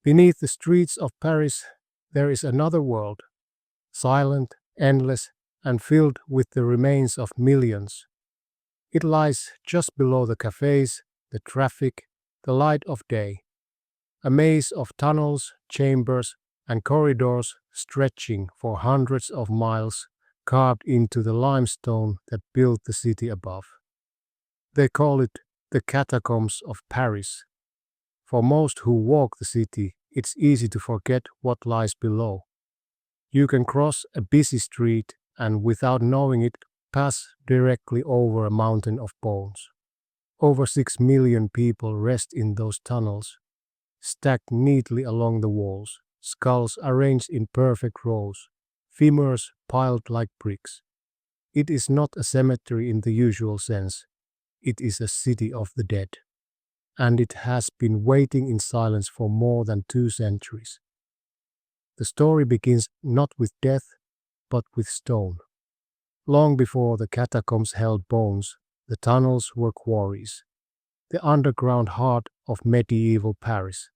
Beneath the streets of Paris, there is another world, silent, endless, and filled with the remains of millions. It lies just below the cafes, the traffic, the light of day, a maze of tunnels, chambers, and corridors stretching for hundreds of miles, carved into the limestone that built the city above. They call it the Catacombs of Paris. For most who walk the city, it's easy to forget what lies below. You can cross a busy street and, without knowing it, pass directly over a mountain of bones. Over 6 million people rest in those tunnels, stacked neatly along the walls, skulls arranged in perfect rows, femurs piled like bricks. It is not a cemetery in the usual sense. It is a city of the dead. And it has been waiting in silence for more than 2 centuries. The story begins not with death, but with stone. Long before the catacombs held bones, the tunnels were quarries, the underground heart of medieval Paris.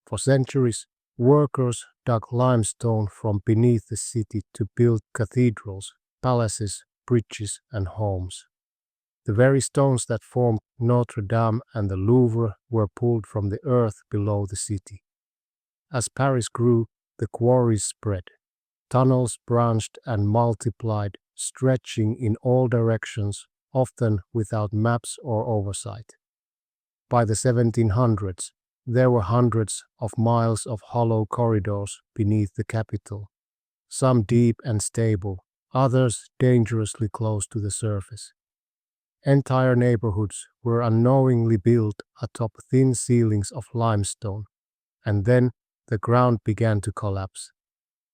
For centuries, workers dug limestone from beneath the city to build cathedrals, palaces, bridges, and homes. The very stones that formed Notre Dame and the Louvre were pulled from the earth below the city. As Paris grew, the quarries spread. Tunnels branched and multiplied, stretching in all directions, often without maps or oversight. By the 1700s, there were hundreds of miles of hollow corridors beneath the capital, some deep and stable, others dangerously close to the surface. Entire neighborhoods were unknowingly built atop thin ceilings of limestone, and then the ground began to collapse.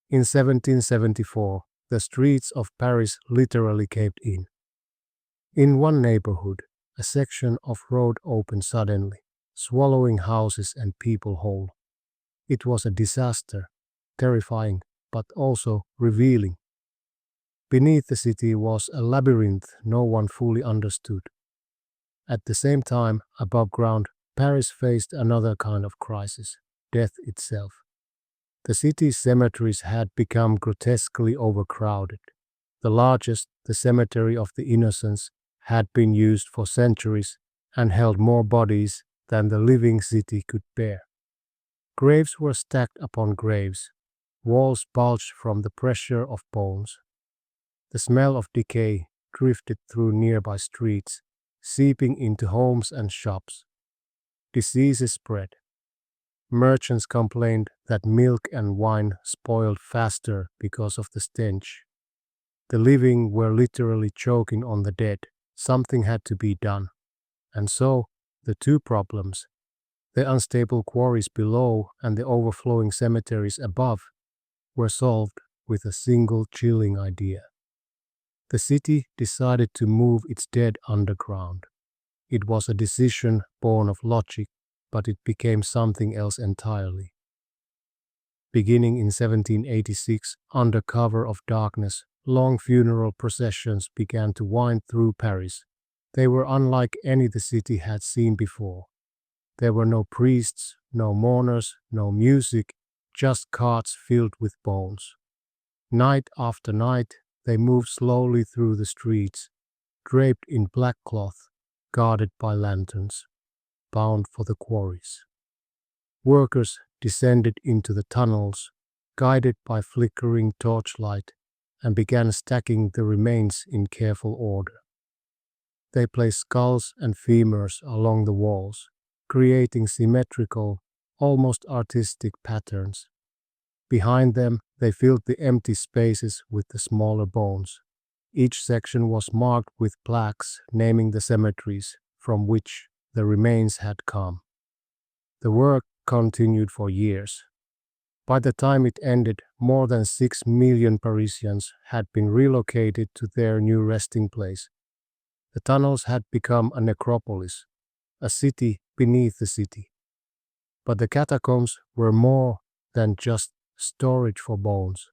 In 1774, the streets of Paris literally caved in. In one neighborhood, a section of road opened suddenly, swallowing houses and people whole. It was a disaster, terrifying, but also revealing. Beneath the city was a labyrinth no one fully understood. At the same time, above ground, Paris faced another kind of crisis, death itself. The city's cemeteries had become grotesquely overcrowded. The largest, the Cemetery of the Innocents, had been used for centuries and held more bodies than the living city could bear. Graves were stacked upon graves. Walls bulged from the pressure of bones. The smell of decay drifted through nearby streets, seeping into homes and shops. Diseases spread. Merchants complained that milk and wine spoiled faster because of the stench. The living were literally choking on the dead. Something had to be done. And so, the two problems, the unstable quarries below and the overflowing cemeteries above, were solved with a single chilling idea. The city decided to move its dead underground. It was a decision born of logic, but it became something else entirely. Beginning in 1786, under cover of darkness, long funeral processions began to wind through Paris. They were unlike any the city had seen before. There were no priests, no mourners, no music, just carts filled with bones. Night after night, they moved slowly through the streets, draped in black cloth, guarded by lanterns, bound for the quarries. Workers descended into the tunnels, guided by flickering torchlight, and began stacking the remains in careful order. They placed skulls and femurs along the walls, creating symmetrical, almost artistic patterns. Behind them, they filled the empty spaces with the smaller bones. Each section was marked with plaques naming the cemeteries from which the remains had come. The work continued for years. By the time it ended, more than 6 million Parisians had been relocated to their new resting place. The tunnels had become a necropolis, a city beneath the city. But the catacombs were more than just storage for bones.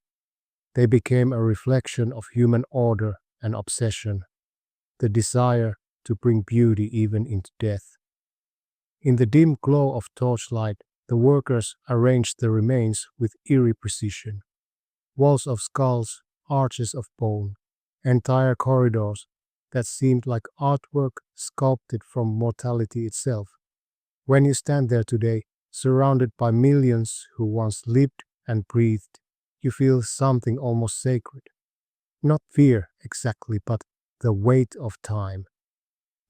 They became a reflection of human order and obsession, the desire to bring beauty even into death. In the dim glow of torchlight, The workers arranged the remains with eerie precision. Walls of skulls, arches of bone, entire corridors that seemed like artwork sculpted from mortality itself. When you stand there today, surrounded by millions who once lived and breathed, you feel something almost sacred. Not fear exactly, but the weight of time.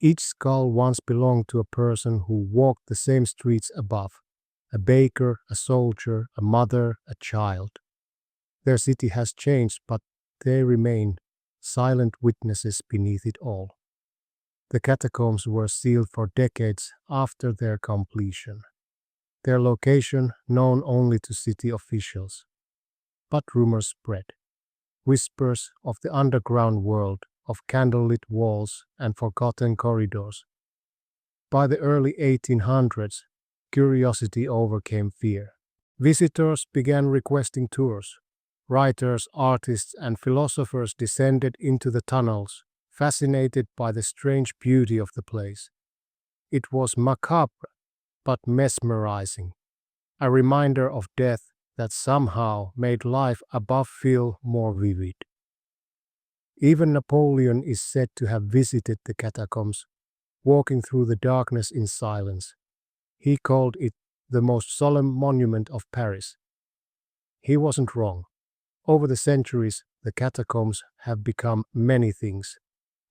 Each skull once belonged to a person who walked the same streets above: a baker, a soldier, a mother, a child. Their city has changed, but they remain silent witnesses beneath it all. The catacombs were sealed for decades after their completion, their location known only to city officials. But rumors spread. Whispers of the underground world, of candlelit walls and forgotten corridors. By the early 1800s, curiosity overcame fear. Visitors began requesting tours. Writers, artists, and philosophers descended into the tunnels, fascinated by the strange beauty of the place. It was macabre, but mesmerizing, a reminder of death that somehow made life above feel more vivid. Even Napoleon is said to have visited the catacombs, walking through the darkness in silence. He called it the most solemn monument of Paris. He wasn't wrong. Over the centuries, the catacombs have become many things: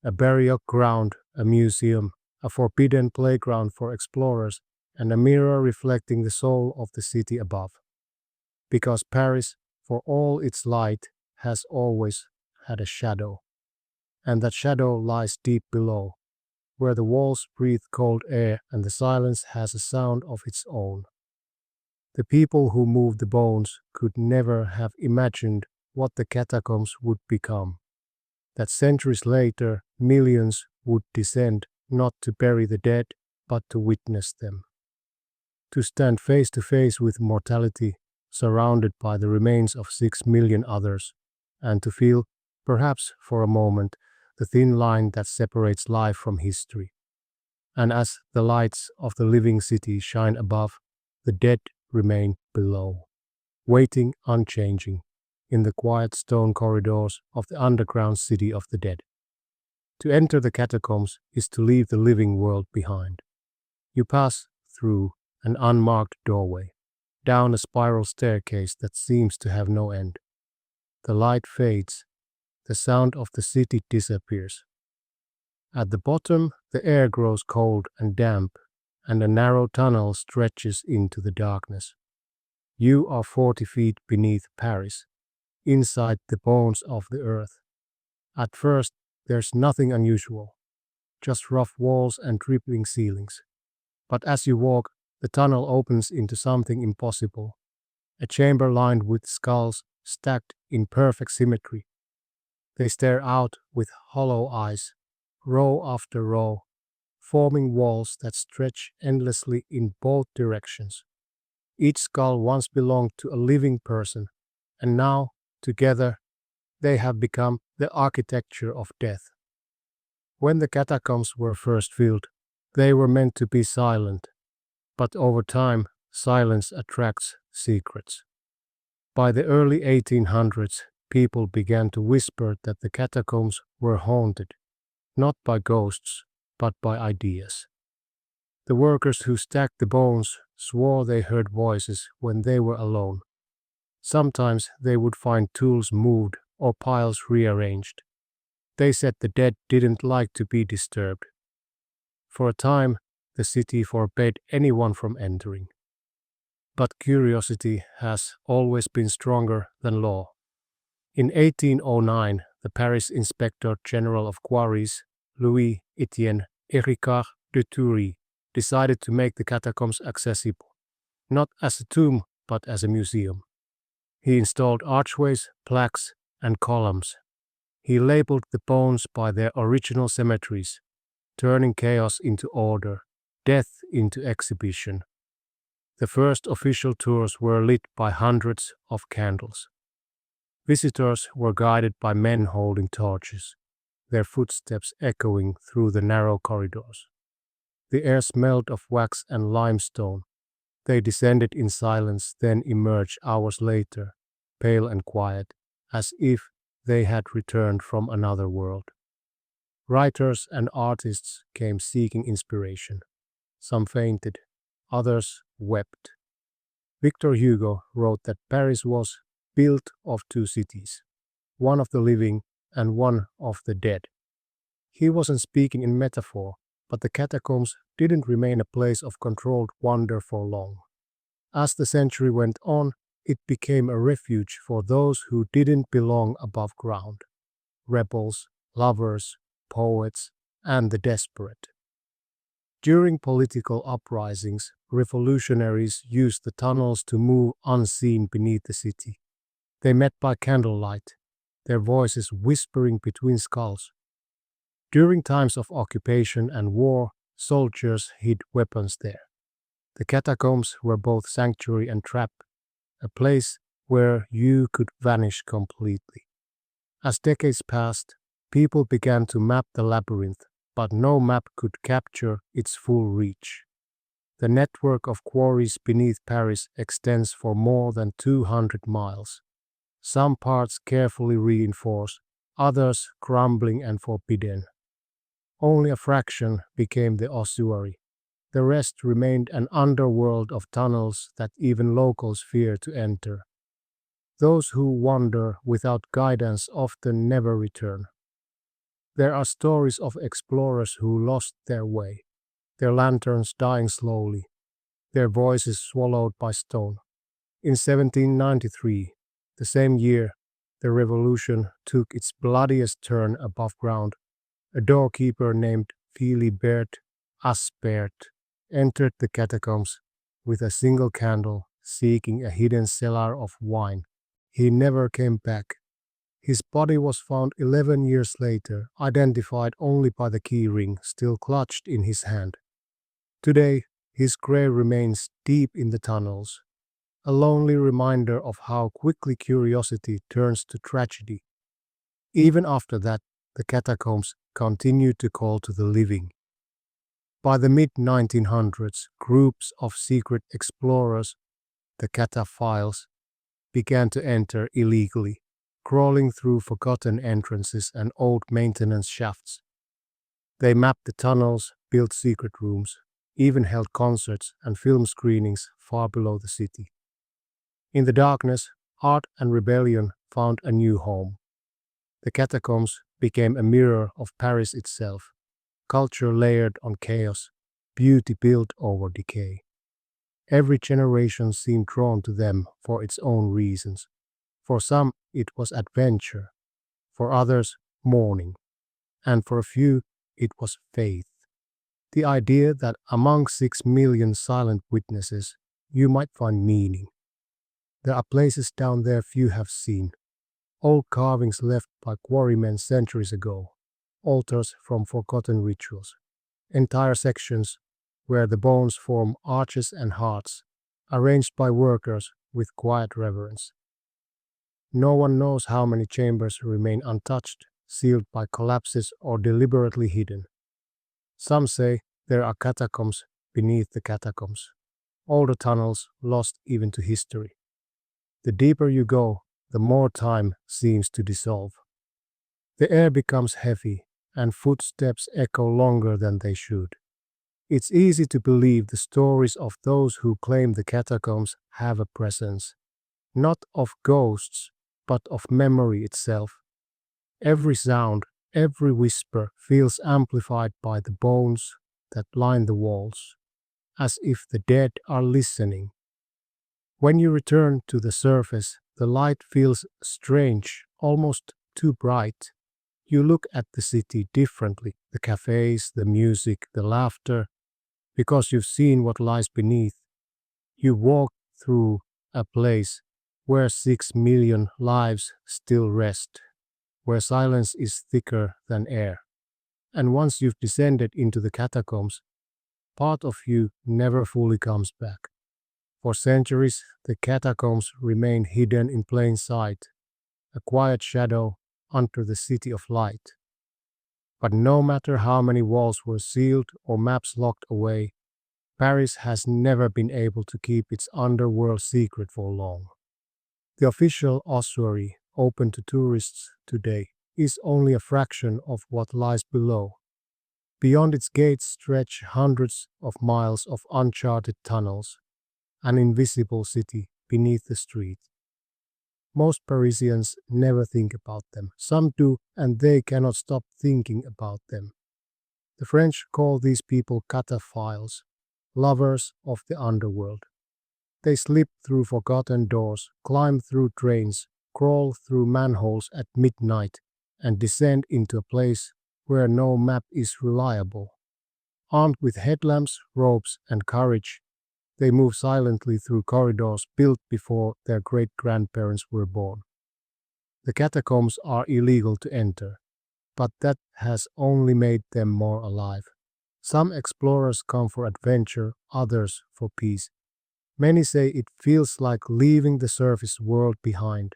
a burial ground, a museum, a forbidden playground for explorers, and a mirror reflecting the soul of the city above. Because Paris, for all its light, has always had a shadow. And that shadow lies deep below, where the walls breathe cold air and the silence has a sound of its own. The people who moved the bones could never have imagined what the catacombs would become. That centuries later, millions would descend not to bury the dead, but to witness them. To stand face to face with mortality, surrounded by the remains of 6 million others, and to feel, perhaps for a moment, the thin line that separates life from history. And as the lights of the living city shine above, the dead remain below, waiting unchanging in the quiet stone corridors of the underground city of the dead. To enter the catacombs is to leave the living world behind. You pass through an unmarked doorway, down a spiral staircase that seems to have no end. The light fades, the sound of the city disappears. At the bottom, the air grows cold and damp, and a narrow tunnel stretches into the darkness. You are 40 feet beneath Paris, inside the bones of the earth. At first, there's nothing unusual, just rough walls and dripping ceilings. But as you walk, the tunnel opens into something impossible, a chamber lined with skulls stacked in perfect symmetry. They stare out with hollow eyes, row after row, forming walls that stretch endlessly in both directions. Each skull once belonged to a living person, and now, together, they have become the architecture of death. When the catacombs were first filled, they were meant to be silent, but over time, silence attracts secrets. By the early 1800s, people began to whisper that the catacombs were haunted, not by ghosts, but by ideas. The workers who stacked the bones swore they heard voices when they were alone. Sometimes they would find tools moved or piles rearranged. They said the dead didn't like to be disturbed. For a time, the city forbade anyone from entering. But curiosity has always been stronger than law. In 1809, the Paris Inspector General of Quarries, Louis-Étienne Héricard de Thury, decided to make the catacombs accessible, not as a tomb, but as a museum. He installed archways, plaques, and columns. He labeled the bones by their original cemeteries, turning chaos into order, death into exhibition. The first official tours were lit by hundreds of candles. Visitors were guided by men holding torches, their footsteps echoing through the narrow corridors. The air smelled of wax and limestone. They descended in silence, then emerged hours later, pale and quiet, as if they had returned from another world. Writers and artists came seeking inspiration. Some fainted, others wept. Victor Hugo wrote that Paris was built of two cities, one of the living and one of the dead. He wasn't speaking in metaphor, but the catacombs didn't remain a place of controlled wonder for long. As the century went on, it became a refuge for those who didn't belong above ground: rebels, lovers, poets, and the desperate. During political uprisings, revolutionaries used the tunnels to move unseen beneath the city. They met by candlelight, their voices whispering between skulls. During times of occupation and war, soldiers hid weapons there. The catacombs were both sanctuary and trap, a place where you could vanish completely. As decades passed, people began to map the labyrinth, but no map could capture its full reach. The network of quarries beneath Paris extends for more than 200 miles, some parts carefully reinforced, others crumbling and forbidden. Only a fraction became the ossuary. The rest remained an underworld of tunnels that even locals fear to enter. Those who wander without guidance often never return. There are stories of explorers who lost their way, their lanterns dying slowly, their voices swallowed by stone. In 1793, the same year the revolution took its bloodiest turn above ground, a doorkeeper named Philibert Aspert entered the catacombs with a single candle, seeking a hidden cellar of wine. He never came back. His body was found 11 years later, identified only by the key ring still clutched in his hand. Today, his grave remains deep in the tunnels, a lonely reminder of how quickly curiosity turns to tragedy. Even after that, the catacombs continued to call to the living. By the mid 1900s, groups of secret explorers, the cataphiles, began to enter illegally, crawling through forgotten entrances and old maintenance shafts. They mapped the tunnels, built secret rooms, even held concerts and film screenings far below the city. In the darkness, art and rebellion found a new home. The catacombs became a mirror of Paris itself, culture layered on chaos, beauty built over decay. Every generation seemed drawn to them for its own reasons. For some, it was adventure, for others, mourning, and for a few, it was faith. The idea that among 6 million silent witnesses, you might find meaning. There are places down there few have seen, old carvings left by quarrymen centuries ago, altars from forgotten rituals, entire sections where the bones form arches and hearts, arranged by workers with quiet reverence. No one knows how many chambers remain untouched, sealed by collapses or deliberately hidden. Some say there are catacombs beneath the catacombs, older tunnels lost even to history. The deeper you go, the more time seems to dissolve. The air becomes heavy, and footsteps echo longer than they should. It's easy to believe the stories of those who claim the catacombs have a presence, not of ghosts, but of memory itself. Every sound, every whisper feels amplified by the bones that line the walls, as if the dead are listening. When you return to the surface, the light feels strange, almost too bright. You look at the city differently, the cafes, the music, the laughter, because you've seen what lies beneath. You walk through a place where 6 million lives still rest, where silence is thicker than air. And once you've descended into the catacombs, part of you never fully comes back. For centuries, the catacombs remained hidden in plain sight, a quiet shadow under the city of light. But no matter how many walls were sealed or maps locked away, Paris has never been able to keep its underworld secret for long. The official ossuary, open to tourists today, is only a fraction of what lies below. Beyond its gates stretch hundreds of miles of uncharted tunnels, an invisible city beneath the street. Most Parisians never think about them. Some do, and they cannot stop thinking about them. The French call these people cataphiles, lovers of the underworld. They slip through forgotten doors, climb through drains, crawl through manholes at midnight, and descend into a place where no map is reliable. Armed with headlamps, ropes, and courage, they move silently through corridors built before their great grandparents were born. The catacombs are illegal to enter, but that has only made them more alive. Some explorers come for adventure, others for peace. Many say it feels like leaving the surface world behind.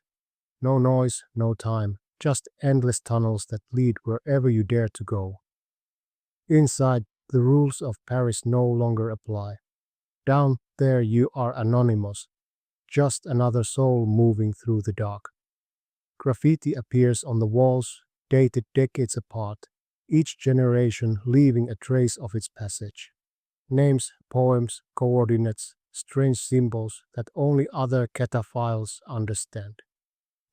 No noise, no time, just endless tunnels that lead wherever you dare to go. Inside, the rules of Paris no longer apply. Down there you are anonymous, just another soul moving through the dark. Graffiti appears on the walls, dated decades apart, each generation leaving a trace of its passage. Names, poems, coordinates, strange symbols that only other cataphiles understand.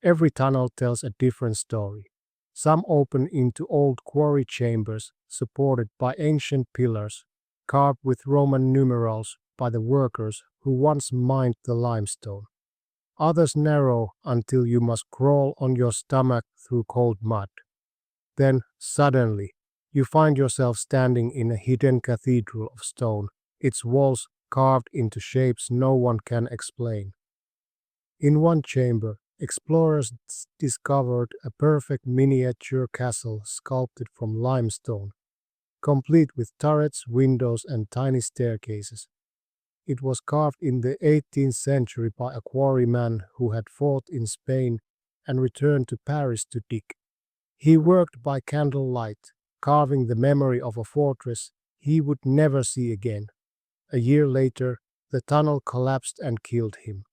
Every tunnel tells a different story. Some open into old quarry chambers supported by ancient pillars, carved with Roman numerals by the workers who once mined the limestone. Others narrow until you must crawl on your stomach through cold mud. Then, suddenly, you find yourself standing in a hidden cathedral of stone, its walls carved into shapes no one can explain. In one chamber, explorers discovered a perfect miniature castle sculpted from limestone, complete with turrets, windows, and tiny staircases. It was carved in the 18th century by a quarryman who had fought in Spain and returned to Paris to dig. He worked by candlelight, carving the memory of a fortress he would never see again. A year later, the tunnel collapsed and killed him.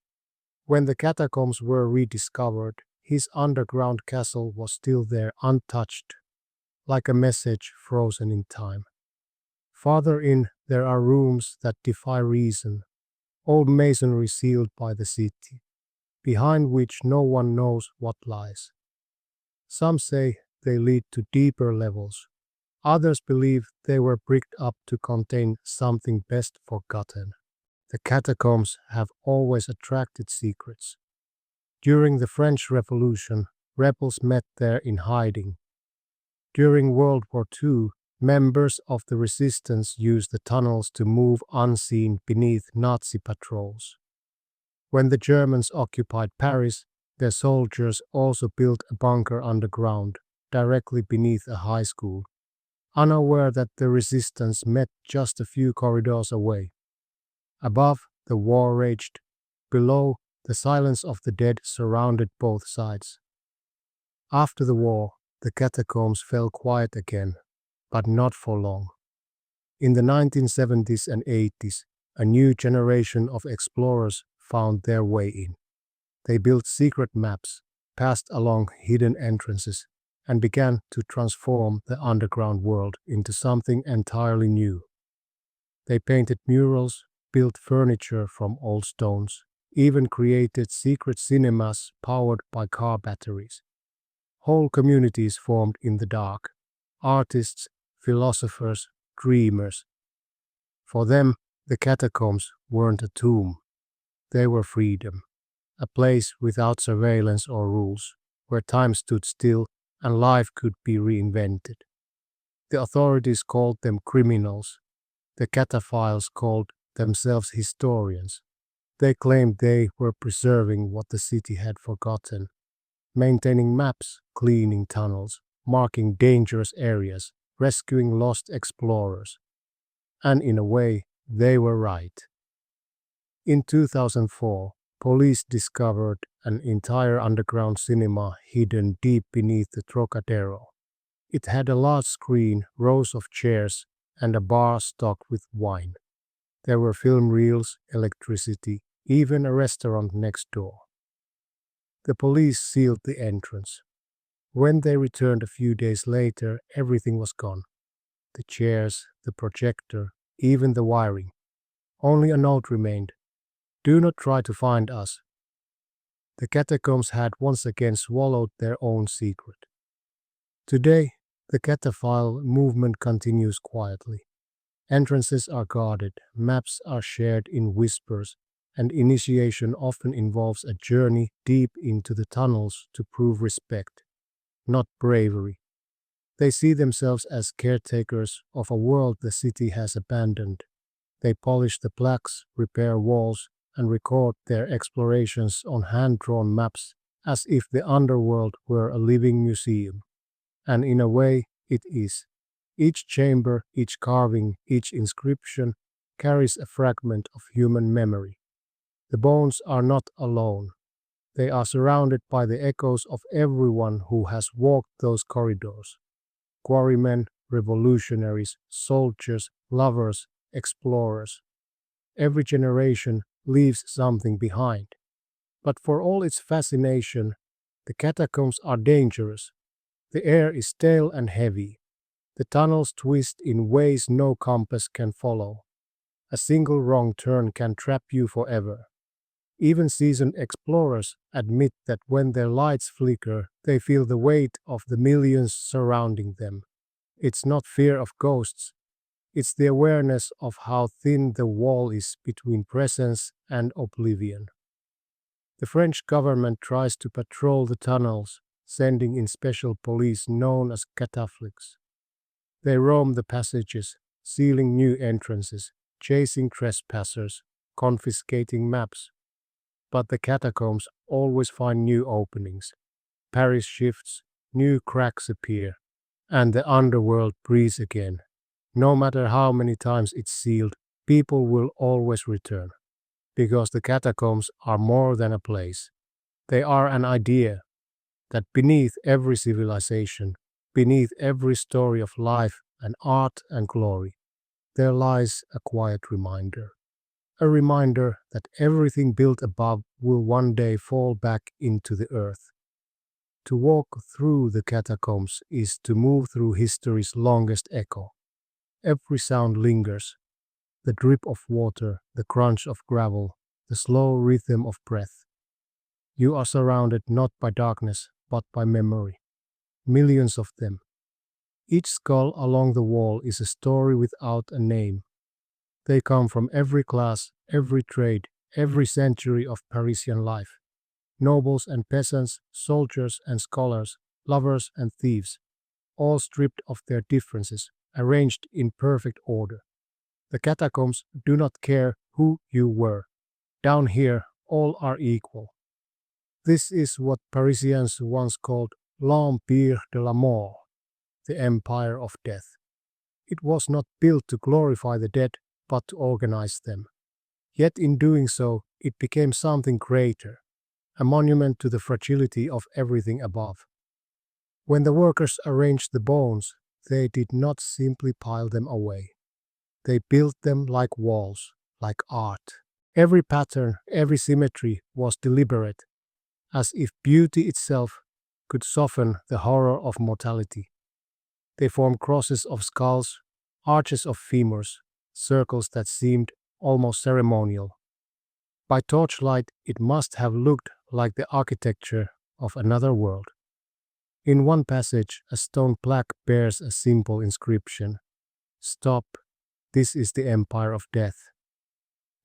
When the catacombs were rediscovered, his underground castle was still there untouched, like a message frozen in time. Farther in, there are rooms that defy reason, old masonry sealed by the city, behind which no one knows what lies. Some say they lead to deeper levels. Others believe they were bricked up to contain something best forgotten. The catacombs have always attracted secrets. During the French Revolution, rebels met there in hiding. During World War II, members of the resistance used the tunnels to move unseen beneath Nazi patrols. When the Germans occupied Paris, their soldiers also built a bunker underground, directly beneath a high school, unaware that the resistance met just a few corridors away. Above, the war raged. Below, the silence of the dead surrounded both sides. After the war, the catacombs fell quiet again, but not for long. In the 1970s and 80s, a new generation of explorers found their way in. They built secret maps, passed along hidden entrances, and began to transform the underground world into something entirely new. They painted murals, built furniture from old stones, even created secret cinemas powered by car batteries. Whole communities formed in the dark. Artists, philosophers, dreamers. For them, the catacombs weren't a tomb. They were freedom, a place without surveillance or rules, where time stood still and life could be reinvented. The authorities called them criminals. The cataphiles called themselves historians. They claimed they were preserving what the city had forgotten, maintaining maps, cleaning tunnels, marking dangerous areas, rescuing lost explorers. And in a way, they were right. In 2004, police discovered an entire underground cinema hidden deep beneath the Trocadero. It had a large screen, rows of chairs, and a bar stocked with wine. There were film reels, electricity, even a restaurant next door. The police sealed the entrance. When they returned a few days later, everything was gone. The chairs, the projector, even the wiring. Only a note remained. Do not try to find us. The catacombs had once again swallowed their own secret. Today, the cataphile movement continues quietly. Entrances are guarded, maps are shared in whispers, and initiation often involves a journey deep into the tunnels to prove respect, not bravery. They see themselves as caretakers of a world the city has abandoned. They polish the plaques, repair walls, and record their explorations on hand drawn maps as if the underworld were a living museum. And in a way, it is. Each chamber, each carving, each inscription carries a fragment of human memory. The bones are not alone. They are surrounded by the echoes of everyone who has walked those corridors. Quarrymen, revolutionaries, soldiers, lovers, explorers. Every generation leaves something behind. But for all its fascination, the catacombs are dangerous. The air is stale and heavy. The tunnels twist in ways no compass can follow. A single wrong turn can trap you forever. Even seasoned explorers admit that when their lights flicker, they feel the weight of the millions surrounding them. It's not fear of ghosts, it's the awareness of how thin the wall is between presence and oblivion. The French government tries to patrol the tunnels, sending in special police known as cataphlix. They roam the passages, sealing new entrances, chasing trespassers, confiscating maps. But the catacombs always find new openings. Paris shifts, new cracks appear, and the underworld breathes again. No matter how many times it's sealed, people will always return. Because the catacombs are more than a place. They are an idea that beneath every civilization, beneath every story of life and art and glory, there lies a quiet reminder. A reminder that everything built above will one day fall back into the earth. To walk through the catacombs is to move through history's longest echo. Every sound lingers, the drip of water, the crunch of gravel, the slow rhythm of breath. You are surrounded not by darkness, but by memory. Millions of them. Each skull along the wall is a story without a name. They come from every class, every trade, every century of Parisian life. Nobles and peasants, soldiers and scholars, lovers and thieves, all stripped of their differences, arranged in perfect order. The catacombs do not care who you were. Down here, all are equal. This is what Parisians once called l'Empire de la Mort, the empire of death. It was not built to glorify the dead, but to organize them. Yet in doing so, it became something greater, a monument to the fragility of everything above. When the workers arranged the bones, they did not simply pile them away. They built them like walls, like art. Every pattern, every symmetry was deliberate, as if beauty itself could soften the horror of mortality. They formed crosses of skulls, arches of femurs, circles that seemed almost ceremonial. By torchlight, it must have looked like the architecture of another world. In one passage, a stone plaque bears a simple inscription: Stop, this is the empire of death.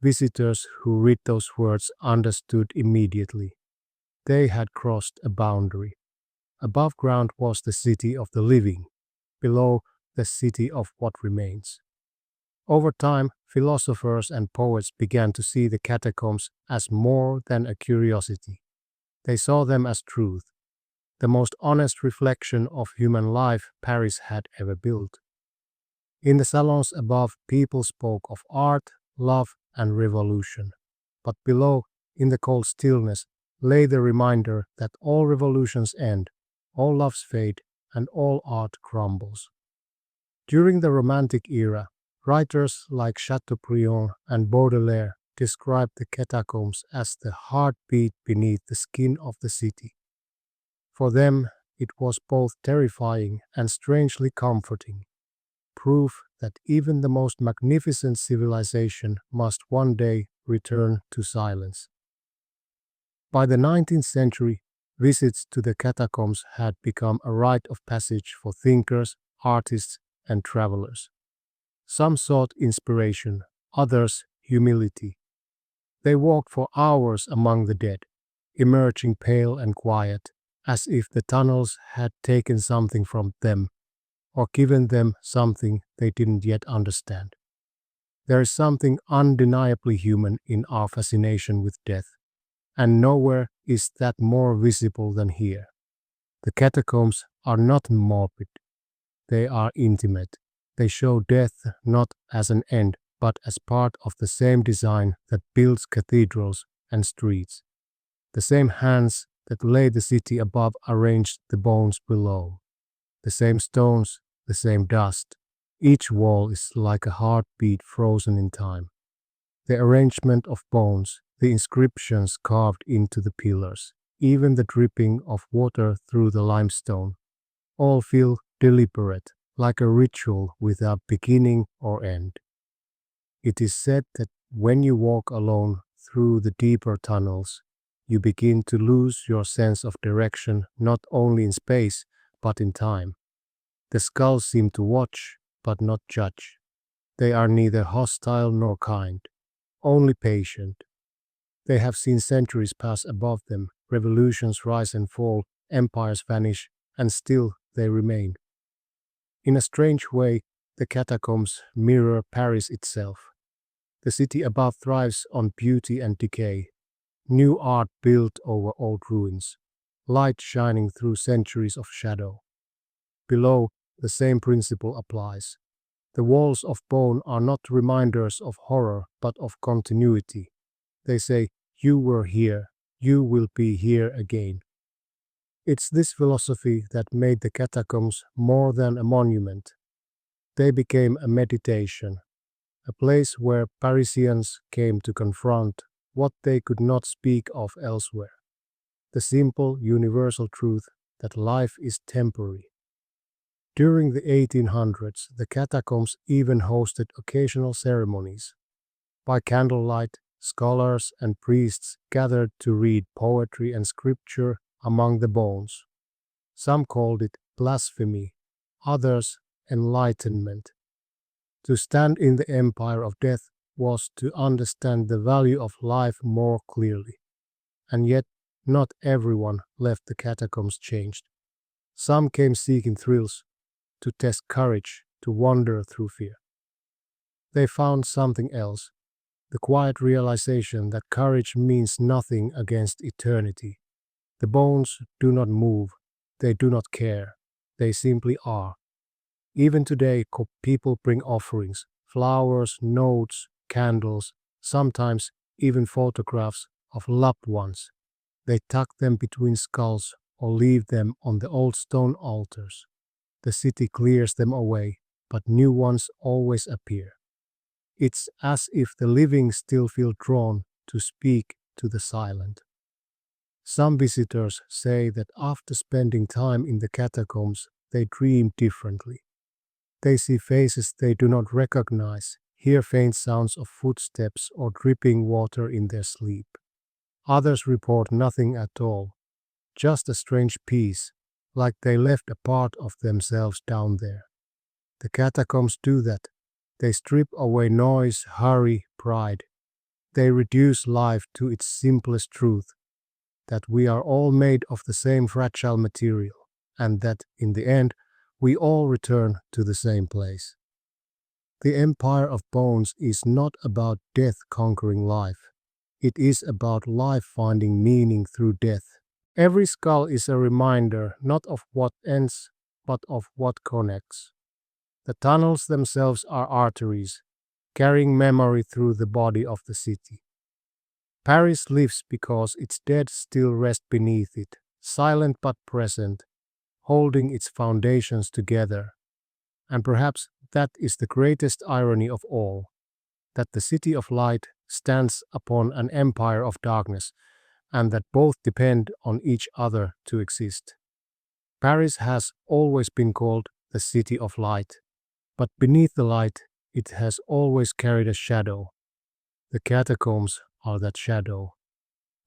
Visitors who read those words understood immediately. They had crossed a boundary. Above ground was the city of the living, below the city of what remains. Over time, philosophers and poets began to see the catacombs as more than a curiosity. They saw them as truth, the most honest reflection of human life Paris had ever built. In the salons above, people spoke of art, love, and revolution. But below, in the cold stillness, lay the reminder that all revolutions end, all loves fade, and all art crumbles. During the Romantic era, Writers like Chateaubriand and Baudelaire describe the catacombs as the heartbeat beneath the skin of the city. For them, it was both terrifying and strangely comforting, proof that even the most magnificent civilization must one day return to silence. By the 19th century, visits to the catacombs had become a rite of passage for thinkers, artists, and travelers. Some sought inspiration, others humility. They walked for hours among the dead, emerging pale and quiet, as if the tunnels had taken something from them or given them something they didn't yet understand. There is something undeniably human in our fascination with death, and nowhere is that more visible than here. The catacombs are not morbid, they are intimate. They show death not as an end, but as part of the same design that builds cathedrals and streets. The same hands that lay the city above arranged the bones below. The same stones, the same dust. Each wall is like a heartbeat frozen in time. The arrangement of bones, the inscriptions carved into the pillars, even the dripping of water through the limestone, all feel deliberate, like a ritual without beginning or end. It is said that when you walk alone through the deeper tunnels, you begin to lose your sense of direction not only in space, but in time. The skulls seem to watch, but not judge. They are neither hostile nor kind, only patient. They have seen centuries pass above them, revolutions rise and fall, empires vanish, and still they remain. In a strange way, the catacombs mirror Paris itself. The city above thrives on beauty and decay, new art built over old ruins, light shining through centuries of shadow. Below, the same principle applies. The walls of bone are not reminders of horror, but of continuity. They say, you were here, you will be here again. It's this philosophy that made the catacombs more than a monument. They became a meditation, a place where Parisians came to confront what they could not speak of elsewhere. The simple, universal truth that life is temporary. During the 1800s, the catacombs even hosted occasional ceremonies. By candlelight, scholars and priests gathered to read poetry and scripture among the bones. Some called it blasphemy, others enlightenment. To stand in the empire of death was to understand the value of life more clearly. And yet, not everyone left the catacombs changed. Some came seeking thrills, to test courage, to wander through fear. They found something else, the quiet realization that courage means nothing against eternity. The bones do not move, they do not care, they simply are. Even today, people bring offerings, flowers, notes, candles, sometimes even photographs of loved ones. They tuck them between skulls or leave them on the old stone altars. The city clears them away, but new ones always appear. It's as if the living still feel drawn to speak to the silent. Some visitors say that after spending time in the catacombs, they dream differently. They see faces they do not recognize, hear faint sounds of footsteps or dripping water in their sleep. Others report nothing at all, just a strange peace, like they left a part of themselves down there. The catacombs do that. They strip away noise, hurry, pride. They reduce life to its simplest truth, that we are all made of the same fragile material, and that, in the end, we all return to the same place. The empire of bones is not about death conquering life. It is about life finding meaning through death. Every skull is a reminder not of what ends, but of what connects. The tunnels themselves are arteries, carrying memory through the body of the city. Paris lives because its dead still rest beneath it, silent but present, holding its foundations together. And perhaps That is the greatest irony of all, that the city of light stands upon an empire of darkness, and that both depend on each other to exist. Paris has always been called the city of light, but beneath the light it has always carried a shadow. The catacombs are that shadow,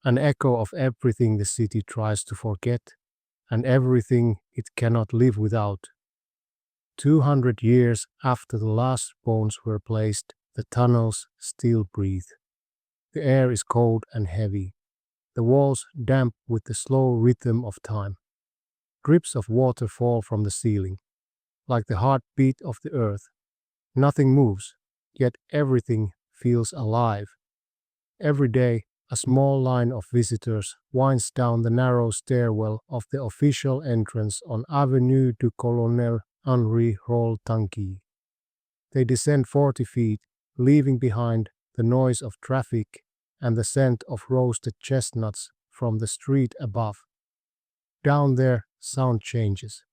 an echo of everything the city tries to forget and everything it cannot live without. 200 years after the last bones were placed, the tunnels still breathe. The air is cold and heavy, the walls damp with the slow rhythm of time. Drips of water fall from the ceiling, like the heartbeat of the earth. Nothing moves, yet everything feels alive. Every day, a small line of visitors winds down the narrow stairwell of the official entrance on Avenue du Colonel Henri Roll-Tanguy. They descend 40 feet, leaving behind the noise of traffic and the scent of roasted chestnuts from the street above. Down there, sound changes.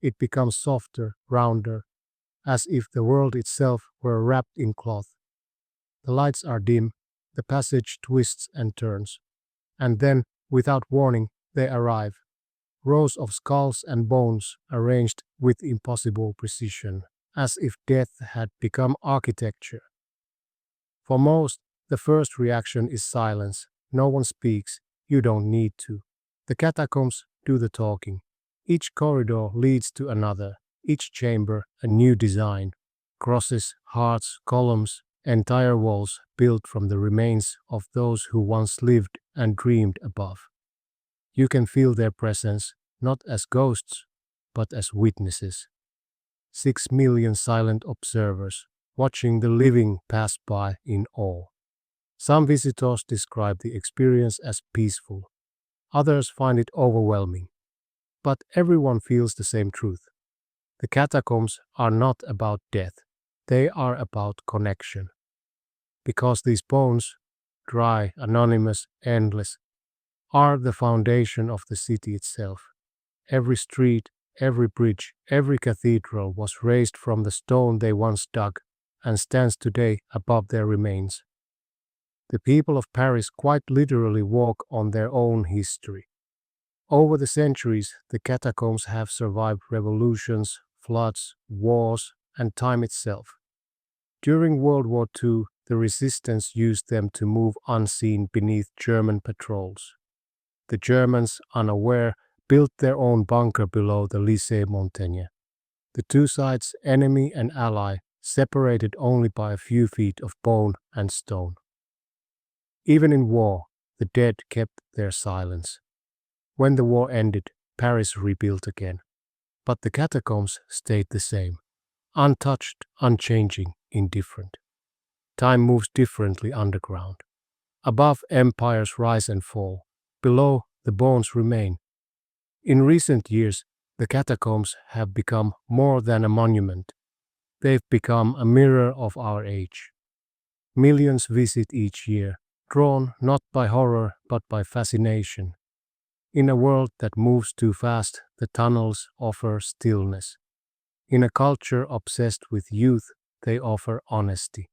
It becomes softer, rounder, as if the world itself were wrapped in cloth. The lights are dim, the passage twists and turns, and then, without warning, they arrive. Rows of skulls and bones arranged with impossible precision, as if death had become architecture. For most, the first reaction is silence. No one speaks. You don't need to. The catacombs do the talking. Each corridor leads to another, each chamber a new design. Crosses, hearts, columns, entire walls built from the remains of those who once lived and dreamed above. You can feel their presence, not as ghosts, but as witnesses. 6 million silent observers, watching the living pass by in awe. Some visitors describe the experience as peaceful. Others find it overwhelming. But everyone feels the same truth. The catacombs are not about death. They are about connection. Because these bones, dry, anonymous, endless, are the foundation of the city itself. Every street, every bridge, every cathedral was raised from the stone they once dug and stands today above their remains. The people of Paris quite literally walk on their own history. Over the centuries, the catacombs have survived revolutions, floods, wars, and time itself. During World War II, the resistance used them to move unseen beneath German patrols. The Germans, unaware, built their own bunker below the Lycée Montaigne. The two sides, enemy and ally, separated only by a few feet of bone and stone. Even in war, the dead kept their silence. When the war ended, Paris rebuilt again. But the catacombs stayed the same, untouched, unchanging, indifferent. Time moves differently underground. Above, empires rise and fall. Below, the bones remain. In recent years, the catacombs have become more than a monument. They've become a mirror of our age. Millions visit each year, drawn not by horror but by fascination. In a world that moves too fast, the tunnels offer stillness. In a culture obsessed with youth, they offer honesty.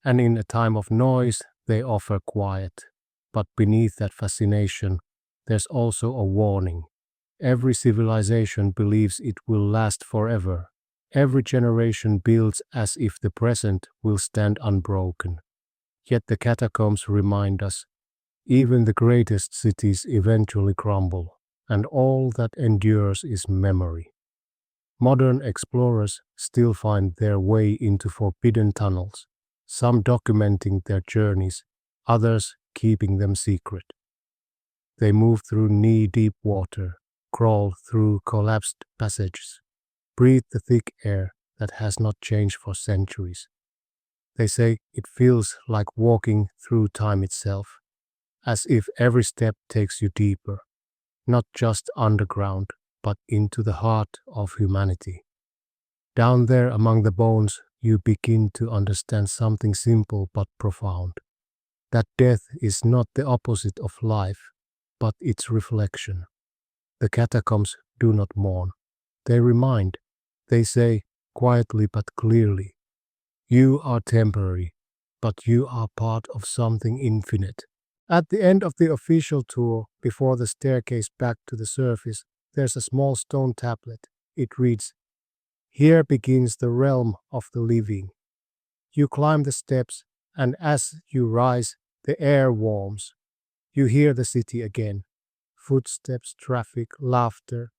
And in a time of noise, they offer quiet. But beneath that fascination, there's also a warning. Every civilization believes it will last forever. Every generation builds as if the present will stand unbroken. Yet the catacombs remind us, even the greatest cities eventually crumble, and all that endures is memory. Modern explorers still find their way into forbidden tunnels, some documenting their journeys, others keeping them secret. They move through knee-deep water, crawl through collapsed passages, breathe the thick air that has not changed for centuries. They say it feels like walking through time itself, as if every step takes you deeper, not just underground, but into the heart of humanity. Down there among the bones, you begin to understand something simple but profound. That death is not the opposite of life, but its reflection. The catacombs do not mourn. They remind. They say, quietly but clearly. You are temporary, but you are part of something infinite. At the end of the official tour, before the staircase back to the surface, there's a small stone tablet. It reads, "Here begins the realm of the living." You climb the steps, and as you rise, the air warms. You hear the city again. Footsteps, traffic, laughter.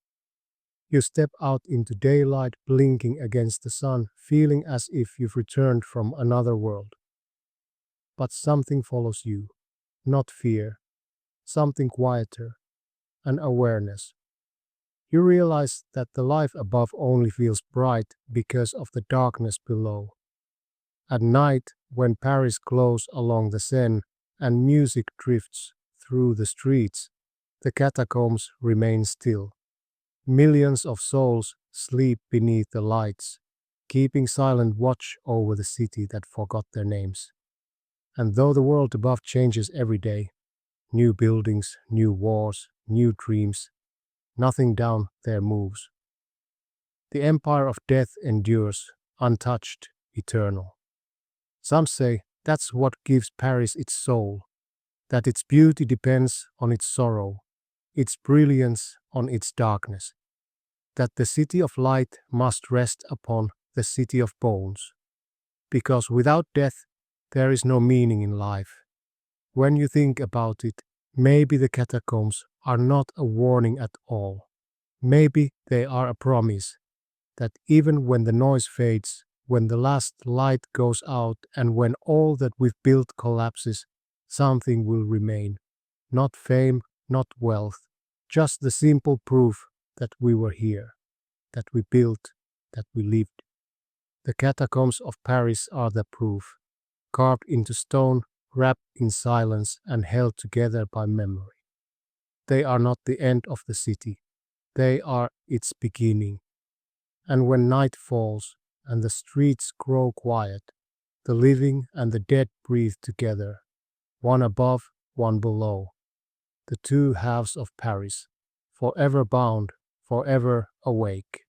You step out into daylight, blinking against the sun, feeling as if you've returned from another world. But something follows you. Not fear, something quieter, an awareness. You realize that the life above only feels bright because of the darkness below. At night, when Paris glows along the Seine and music drifts through the streets, the catacombs remain still. Millions of souls sleep beneath the lights, keeping silent watch over the city that forgot their names. And though the world above changes every day, new buildings, new wars, new dreams, nothing down there moves. The empire of death endures, untouched, eternal. Some say that's what gives Paris its soul, that its beauty depends on its sorrow, its brilliance on its darkness, that the city of light must rest upon the city of bones. Because without death, there is no meaning in life. When you think about it, maybe the catacombs are not a warning at all. Maybe they are a promise that even when the noise fades, when the last light goes out, and when all that we've built collapses, something will remain. Not fame, not wealth, just the simple proof that we were here, that we built, that we lived. The catacombs of Paris are the proof, carved into stone, wrapped in silence, and held together by memory. They are not the end of the city, they are its beginning. And when night falls and the streets grow quiet, the living and the dead breathe together, one above, one below, the two halves of Paris, forever bound, forever awake.